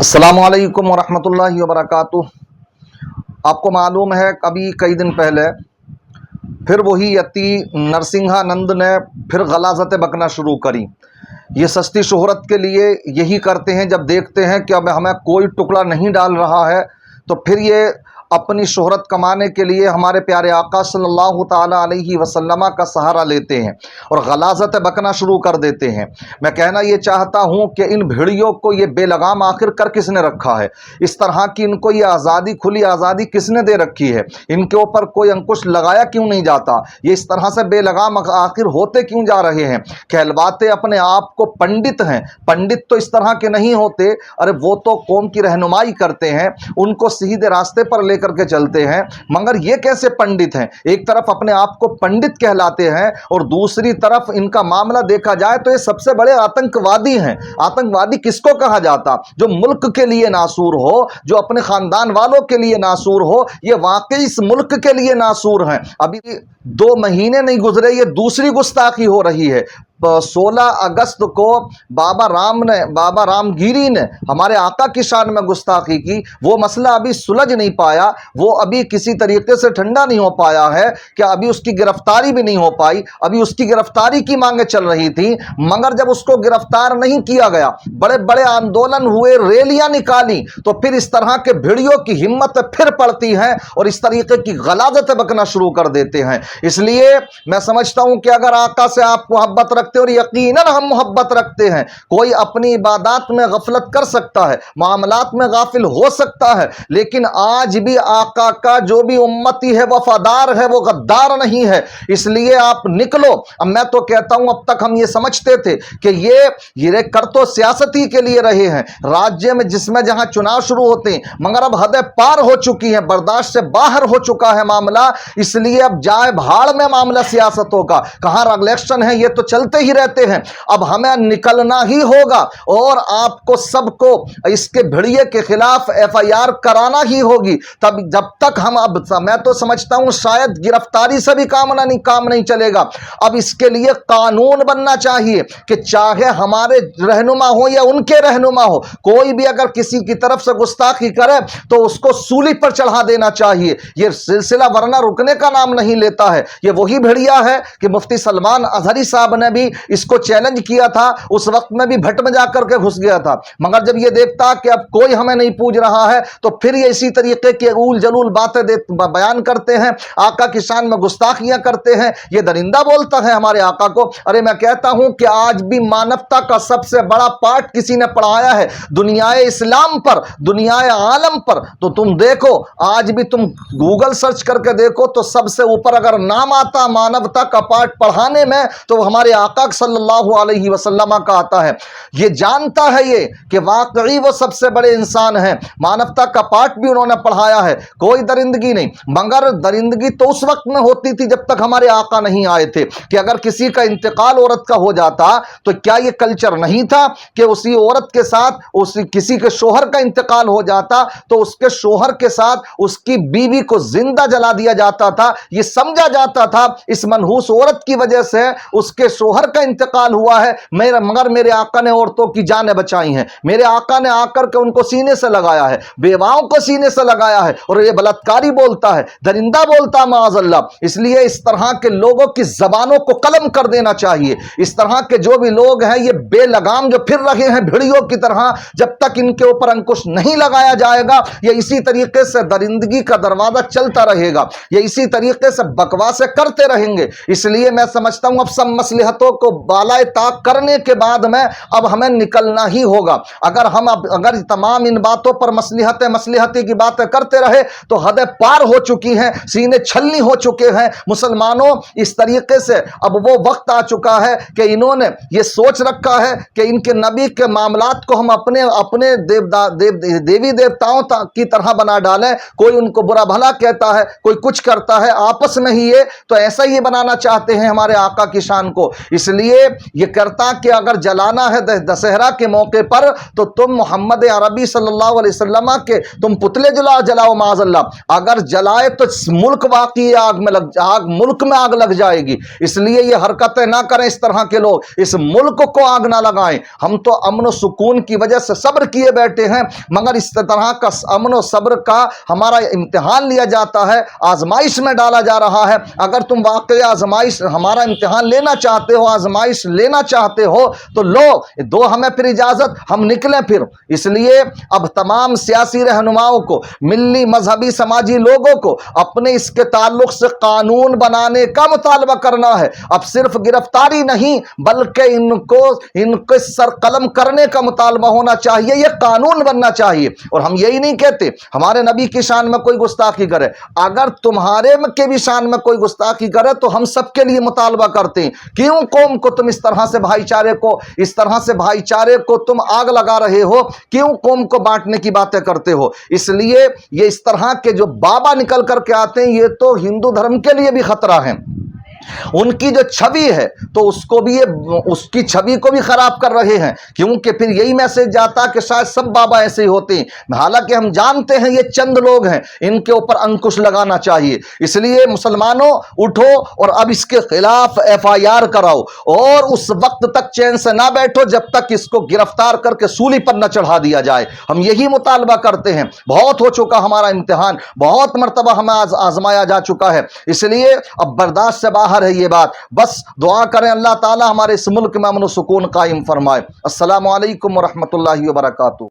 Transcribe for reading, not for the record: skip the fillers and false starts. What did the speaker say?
अस्सलामु अलैकुम वरहमतुल्लाहि वबरकातुह। आपको मालूम है अभी कई दिन पहले फिर वही यति नरसिंहानंद ने फिर गलाज़त बकना शुरू करी। ये सस्ती शोहरत के लिए यही करते हैं। जब देखते हैं कि अब हमें कोई टुकड़ा नहीं डाल रहा है तो फिर ये अपनी शोहरत कमाने के लिए हमारे प्यारे आका सल्लल्लाहु ताला अलैहि वसल्लम का सहारा लेते हैं और गलाज़त बकना शुरू कर देते हैं। मैं कहना ये चाहता हूँ कि इन भेड़ियों को ये बेलगाम आखिर कर किसने रखा है? इस तरह की इनको ये आज़ादी, खुली आज़ादी किसने दे रखी है? इनके ऊपर कोई अंकुश लगाया क्यों नहीं जाता? ये इस तरह से बेलगाम आखिर होते क्यों जा रहे हैं? कहलवाते अपने आप को पंडित हैं। पंडित तो इस तरह के नहीं होते। अरे वो तो कौम की रहनुमाई करते हैं, उनको सीधे रास्ते पर लेकर के चलते हैं। मगर ये कैसे पंडित हैं? एक तरफ अपने आप को पंडित कहलाते हैं और दूसरी तरफ इनका मामला देखा जाए तो ये सबसे बड़े आतंकवादी हैं। आतंकवादी किसको कहा जाता? जो मुल्क के लिए नासूर हो, जो अपने खानदान वालों के लिए नासूर हो। ये वाकई इस मुल्क के लिए नासूर हैं। अभी 2 महीने नहीं गुजरे, ये दूसरी गुस्ताखी हो रही है। 16 अगस्त को बाबा रामगिरी ने हमारे आका की शान में गुस्ताखी की। वो मसला अभी सुलझ नहीं पाया, वो अभी किसी तरीके से ठंडा नहीं हो पाया है कि अभी उसकी गिरफ्तारी भी नहीं हो पाई। अभी उसकी गिरफ्तारी की मांगे चल रही थी, मगर जब उसको गिरफ्तार नहीं किया गया, बड़े बड़े आंदोलन हुए, रैलियां निकाली, तो फिर इस तरह के भिड़ियों की हिम्मत फिर पड़ती है और इस तरीके की गलाज़त बकना शुरू कर देते हैं। इसलिए मैं समझता हूं कि अगर आका से आप मोहब्बत रखते और यकीनन हम मोहब्बत रखते हैं, कोई अपनी इबादत में गफलत कर सकता है, मामलात में गाफिल हो सकता है, लेकिन आज भी आका का जो भी उम्मती है वफादार है, वो गद्दार नहीं है। इसलिए आप निकलो। अब मैं तो कहता हूं, अब तक हम ये समझते थे कि ये कर तो सियासती के लिए रहे हैं, राज्य में जिसमें जहां चुनाव शुरू होते हैं, मगर अब हद पार हो चुकी है, बर्दाश्त से बाहर हो चुका है मामला। इसलिए अब जाए भाड़ में मामला सियासतों का, कहां इलेक्शन है ये तो चलते ही रहते हैं। अब हमें निकलना ही होगा और आपको सबको इसके भिड़िए के खिलाफ FIR कराना ही होगी। तब जब तक हम, अब मैं तो समझता हूं शायद गिरफ्तारी से भी काम नहीं चलेगा। अब इसके लिए कानून बनना चाहिए कि चाहे हमारे रहनुमा हो या उनके रहनुमा हो, कोई भी अगर किसी की तरफ से गुस्ताखी करे तो उसको सूली पर चढ़ा देना चाहिए। यह सिलसिला वरना रुकने का नाम नहीं लेता है। यह वही भेड़िया है कि मुफ्ती सलमान अजहरी साहब ने भी इसको चैलेंज किया था, उस वक्त में भी भट्ट में जाकर के घुस गया था, मगर जब ये देखता कि अब कोई हमें नहीं पूछ रहा है तो फिर ये इसी तरीके के ऊल जलूल बातें बयान करते हैं, आका की शान में गुस्ताखियां करते हैं, ये दरिंदा बोलता है हमारे आका को। अरे मैं कहता हूं कि आज भी मानवता का सबसे बड़ा पाठ किसी ने पढ़ाया है दुनियाए इस्लाम पर, दुनियाए आलम पर। तो तुम देखो, आज भी तुम गूगल सर्च करके देखो तो सबसे ऊपर अगर नाम आता मानवता का पाठ पढ़ाने में तो हमारे आका सल्लल्लाहु अलैहि वसल्लम का आता है। ये जानता है ये कि वाकई वो सबसे बड़े इंसान हैं, मानवता का पाठ भी उन्होंने पढ़ाया है। कोई दरिंदगी नहीं, मगर दरिंदगी तो उस वक्त में होती थी जब तक हमारे आका नहीं आए थे कि अगर किसी का इंतकाल औरत का हो जाता तो क्या ये कल्चर नहीं था कि उसी औरत के साथ किसी के शोहर का इंतकाल हो जाता तो उसके शोहर के साथ उसकी बीवी को जिंदा जला दिया जाता था। ये समझा जाता था इस मनहूस औरत की वजह से उसके शोहर का इंतकाल हुआ है, मगर मेरे आका ने औरतों की जानें बचाई हैं। मेरे आका ने आकर के उनको सीने से लगाया है, बेवाओं को सीने से लगाया है, और ये बलात्कारी बोलता है, दरिंदा बोलता है माअज़ल्लाह। इसलिए इस तरह के लोगों की जबानों को कलम कर देना चाहिए। इस तरह के जो भी लोग हैं ये बेलगाम जो फिर रहे हैं भिड़ियों की तरह, जब तक इनके ऊपर अंकुश नहीं लगाया जाएगा ये इसी तरीके से दरिंदगी का दरवाजा चलता रहेगा, ये इसी तरीके से बकवासें करते रहेंगे। इसलिए मैं समझता हूं अब सब मसलहतों को बालाए ताक करने के बाद में अब हमें निकलना ही होगा। अगर तमाम इन बातों पर मसलहती की बातें करते रहे तो हद पार हो चुकी हैं, सीने छलनी हो चुके हैं मुसलमानों। इस तरीके से अब वो वक्त आ चुका है कि इन्होंने ये सोच रखा है कि इनके नबी के मामलात को हम अपने देवी देवताओं की तरह बना डालें। कोई उनको बुरा भला कहता है, कोई कुछ करता है, आपस में ही ये तो ऐसा ही बनाना चाहते हैं हमारे आका की शान को। اس لیے یہ کرتا کہ اگر جلانا ہے دسہرہ کے موقع پر تو تم محمد عربی صلی اللہ علیہ وسلم کے تم پتلے جلاؤ معاذ اللہ، اگر جلائے تو ملک واقعی ملک میں آگ لگ جائے گی، اس لیے یہ حرکتیں نہ کریں اس طرح کے لوگ، اس ملک کو آگ نہ لگائیں۔ ہم تو امن و سکون کی وجہ سے صبر کیے بیٹھے ہیں، مگر اس طرح کا امن و صبر کا ہمارا امتحان لیا جاتا ہے، آزمائش میں ڈالا جا رہا ہے۔ اگر تم واقعی آزمائش ہمارا امتحان لینا چاہتے ہو، آزمائش لینا چاہتے ہو تو لو، دو ہمیں پھر اجازت، ہم نکلیں پھر۔ اس لیے اب تمام سیاسی رہنماؤں کو، ملی مذہبی سماجی لوگوں کو اپنے اس کے تعلق سے قانون بنانے کا مطالبہ کرنا ہے۔ اب صرف گرفتاری نہیں بلکہ ان کو سر قلم کرنے کا مطالبہ ہونا چاہیے، یہ قانون بننا چاہیے۔ اور ہم یہی نہیں کہتے ہمارے نبی کی شان میں کوئی گستاخی کرے، اگر تمہارے کے بھی شان میں کوئی گستاخی کرے تو ہم سب کے لیے مطالبہ کرتے ہیں، کیوں قوم کو تم اس طرح سے بھائی چارے کو تم آگ لگا رہے ہو، کیوں قوم کو بانٹنے کی باتیں کرتے ہو؟ اس لیے یہ اس طرح کے جو بابا نکل کر کے آتے ہیں یہ تو ہندو دھرم کے لیے بھی خطرہ ہیں، ان کی جو چھوی ہے تو اس کی چھوی کو بھی خراب کر رہے ہیں، کیونکہ پھر یہی میسج جاتا کہ شاید سب بابا ایسے ہی ہوتے ہیں، حالانکہ ہم جانتے ہیں یہ چند لوگ ہیں، ان کے اوپر انکش لگانا چاہیے۔ اس لیے مسلمانوں اٹھو اور اب اس کے خلاف FIR کراؤ، اور اس وقت تک چین سے نہ بیٹھو جب تک اس کو گرفتار کر کے سولی پر نہ چڑھا دیا جائے۔ ہم یہی مطالبہ کرتے ہیں، بہت ہو چکا ہمارا امتحان، بہت مرتبہ ہمیں آزمایا جا چکا ہے، اس لیے اب برداشت سے باہر ہے یہ بات۔ بس دعا کریں اللہ تعالی ہمارے اس ملک میں امن و سکون قائم فرمائے۔ السلام علیکم ورحمۃ اللہ وبرکاتہ۔